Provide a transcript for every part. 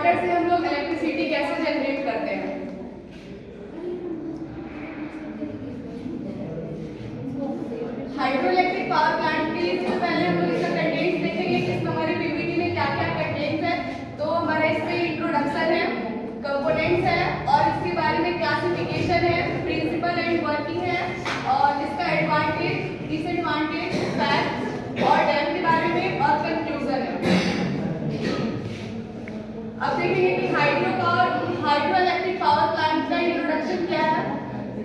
Water से हम लोग इलेक्ट्रिसिटी कैसे जनरेट करते हैं। हाइड्रो इलेक्ट्रिक पावर प्लांट के लिए सबसे पहले हम लोग इसका कंटेंट्स देखेंगे कि इसमें हमारे पीपीटी में क्या क्या कंटेंट्स है। तो हमारा इसमें इंट्रोडक्शन है, कंपोनेंट्स है और इसके बारे में क्लासिफिकेशन है, प्रिंसिपल एंड वर्किंग है और इसका एडवांटेज, डिसएडवांटेज, फैक्ट्स और डैम के बारे में और कंक्लूजन है। अब देखेंगे कि हाइड्रो इलेक्ट्रिक पावर प्लांट का इंट्रोडक्शन क्या है।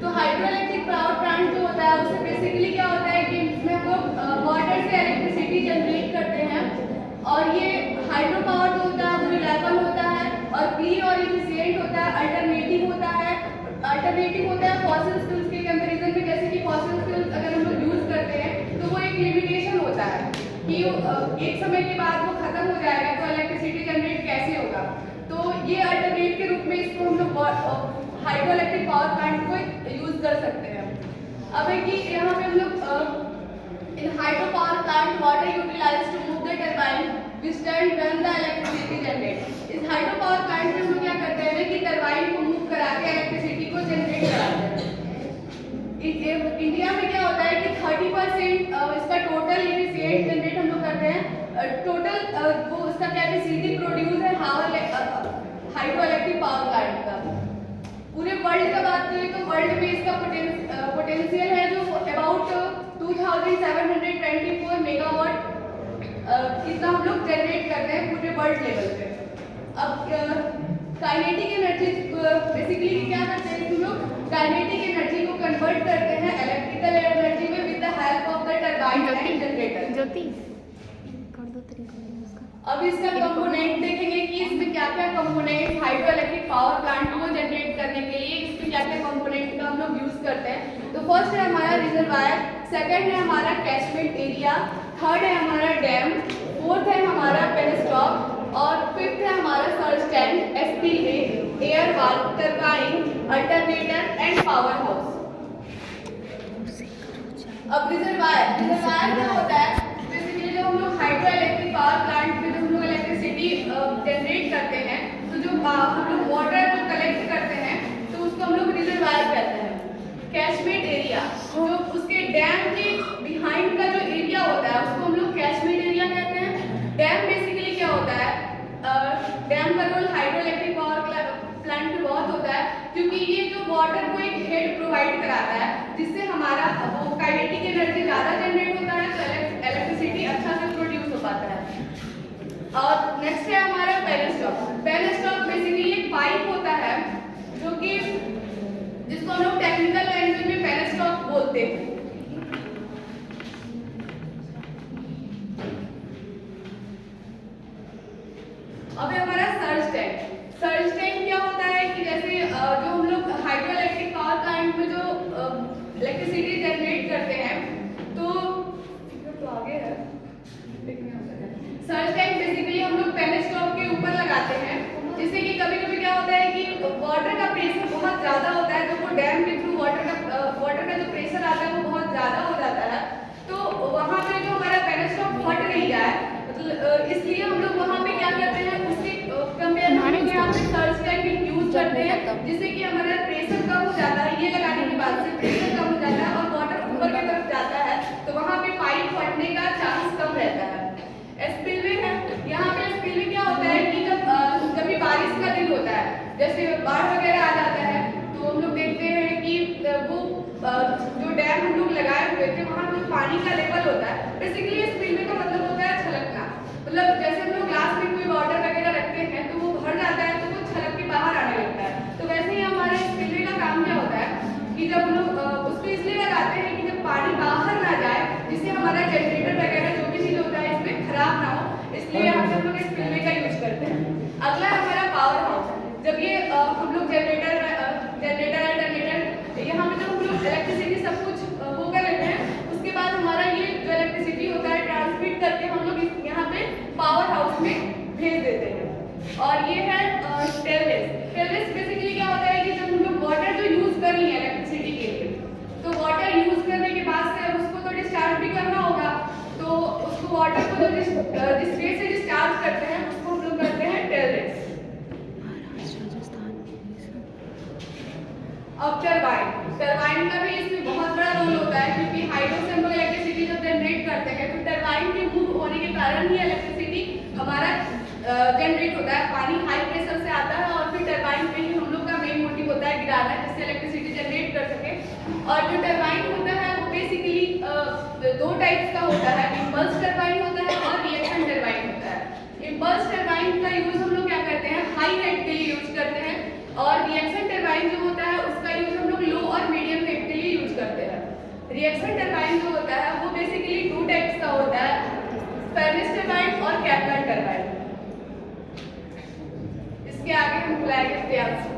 तो हाइड्रो इलेक्ट्रिक पावर प्लांट जो होता है उससे बेसिकली क्या होता है कि इसमें हम लोग वाटर से इलेक्ट्रिसिटी जनरेट करते हैं और ये हाइड्रो पावर जो होता है वो रिलायबल होता है और क्लीन और इफिशिएंट होता है, अल्टरनेटिव होता है फॉसिल फ्यूल्स के कंपैरिजन में। जैसे कि फॉसिल फ्यूल्स अगर हम लोग यूज करते हैं तो वो एक लिमिटेशन होता है कि एक समय के बाद वो खत्म हो जाएगा, तो इलेक्ट्रिसिटी जनरेट कैसे होगा। तो ये अल्टरनेट के रूप में इसको हम लोग हाइड्रो इलेक्ट्रिक पावर प्लांट को यूज कर सकते हैं। अब है कि यहाँ पे हम लोग in hydro power plant water utilize to move the turbine which turn run the electricity generate. इस हाइड्रो पावर प्लांट में हम लोग क्या करते हैं कि टरबाइन को मूव करा के इलेक्ट्रिसिटी को जनरेट कराते हैं। इंडिया में क्या होता है कि 30% इसका टोटल इफिशिएंट जनरेट हम लोग करते हैं। टोटल वो उसका कैपेसिटी प्रोड्यूस है हाइड्रो इलेक्ट्रिक पावर प्लांट का। पूरे वर्ल्ड का बात करें तो वर्ल्ड में इसका पोटेंशियल है जो अबाउट 2724 मेगावाट इतना हम लोग जनरेट करते हैं पूरे वर्ल्ड लेवल पे। अब काइनेटिक एनर्जी बेसिकली क्या करते हैं हम लोग, काइनेटिक एनर्जी को कन्वर्ट करते हैं इलेक्ट्रिकल एनर्जी में with the help of the turbine and generator. ज्योति कर दो तरीका उसका। अब इसका कंपोनेंट देखेंगे कि इसमें क्या क्या component hydro electric power plant को जनरेट करने के लिए इसमें क्या क्या कंपोनेंट का हम लोग यूज करते हैं। तो फर्स्ट है हमारा रिजर्वायर, सेकंड है हमारा कैचमेंट एरिया, थर्ड है हमारा डैम, फोर्थ है हमारा पेनस्टॉक और फिफ्थ है हमारा surge tank, spillway, air valve, turbine, alternator and power house. अब रिजर्वायर क्या होता है, बेसिकली जो हम लोग हाइड्रो इलेक्ट्रिक पावर प्लांट में जो हम लोग इलेक्ट्रिसिटी जनरेट करते हैं तो जो हम लोग वाटर को कलेक्ट करते हैं तो उसको हम लोग रिजर्वायर कहते हैं। कैचमेंट एरिया जो उसके डैम के बिहाइंड का जो एरिया होता है उसको हम लोग कैचमेंट एरिया कहते हैं। डैम बेसिकली क्या होता है, डैम का role hydro electric power plant में बहुत होता है क्योंकि ये जो वाटर को एक हेड प्रोवाइड कराता है जिससे हमारा वो काइनेटिक एनर्जी ज़्यादा जनरेट होता है तो इलेक्ट्रिसिटी अच्छा से प्रोड्यूस हो पाता है। और नेक्स्ट है हमारा पेनस्टॉक बेसिकली एक पाइप होता है जो कि जिसको हम लोग टेक्निकल लैंग्वेज में पेनस्टॉक बोलते हैं। अब हमारा सर्ज टैंक क्या होता है कि जैसे जो हम लोग हाइड्रो इलेक्ट्रिक पावर प्लांट में जो इलेक्ट्रिसिटी जनरेट करते हैं तो आगे है सर्ज टैंक बेसिकली हम लोग पेनस्टॉक के ऊपर लगाते हैं जिससे कि कभी कभी क्या होता है कि वाटर का प्रेशर बहुत ज़्यादा होता है, जो वो डैम के थ्रू वाटर का जो प्रेशर आता है वो बहुत ज़्यादा हो जाता है तो वहाँ पे जो हमारा पेनस्टॉक फट नहीं जाए मतलब इसलिए हम लोग वहाँ पे क्या करते हैं उसके कंपेयर में यहाँ पे सर्ज टैंक यूज करते हैं जिससे कि हमारा प्रेशर कम हो जाता है। ये लगाने के बाद से प्रेशर कम हो जाता है और वाटर ऊपर की तरफ जाता है तो वहाँ पे पाइप फटने का चांस कम रहता है। स्पिलवे है, यहाँ पे स्पिलवे क्या होता है कि जब भी बारिश का दिन होता है जैसे बाढ़ वगैरह आ जाता है तो हम लोग देखते हैं कि वो जो डैम हम लोग लगाए हुए थे वहाँ पे पानी का लेवल होता है। बेसिकली स्पिलवे का मतलब होता है छलकना, मतलब जैसे हम लोग ग्लास में कोई वाटर वगैरह रखते हैं तो वो भर जाता है तो वो छलक के बाहर आने लगता है। तो वैसे ही हमारे स्पिलवे का काम क्या होता है कि जब हम लोग उसको इसलिए लगाते हैं कि जब पानी बाहर ना जाए जिससे हमारा जनरेटर वगैरह जो भी चीज़ होता है इसमें खराब ना हो, इसलिए यहाँ पे हम लोग स्पिलवे का यूज करते हैं। अगला है हमारा पावर हाउस। जब ये हम लोग जनरेटर यहाँ पे जब हम लोग इलेक्ट्रिसिटी सब कुछ वो कर लेते हैं उसके बाद हमारा ये जो इलेक्ट्रिसिटी होता है ट्रांसमिट करके हम लोग यहाँ पे पावर हाउस में भेज देते हैं। और ये है टेलरेस बेसिकली क्या होता है कि जब हम लोग वाटर जो यूज कर रही है इलेक्ट्रिसिटी के लिए तो वाटर यूज करने के बाद से अब उसको तो डिस्चार्ज भी करना होगा तो उसको वाटर को जब जिस वे से डिस्चार्ज करते हैं उसको हम लोग करते हैं टेलरेस। टरबाइन का भी इसमें बहुत बड़ा रोल होता है, क्योंकि हाइड्रो से हम लोग इलेक्ट्रिसिटी जब जनरेट करते हैं तो टरबाइन के मूव होने के कारण ही इलेक्ट्रिसिटी हमारा जनरेट होता है। पानी हाई प्रेशर से आता है और फिर टरबाइन पे ही हम लोग का मेन मोटिव होता है गिराना, जिससे इलेक्ट्रिसिटी जनरेट कर सके। और जो टरबाइन होता है वो बेसिकली दो टाइप्स का होता है, इम्पल्स टरबाइन होता है और रिएक्शन टरबाइन होता है। इम्पल्स टरबाइन का यूज हम लोग क्या करते हैं, हाई हेड के लिए यूज करते हैं, और रिएक्शन टरबाइन जो होता है उसका यूज हम लोग लो और मीडियम हेड के लिए यूज करते हैं। रिएक्शन टरबाइन जो होता है वो बेसिकली टू टाइप्स का होता है, फेर्नेस टरबाइन और कैपलन टरबाइन। इसके आगे हम बुलाएंगे प्रियांशु।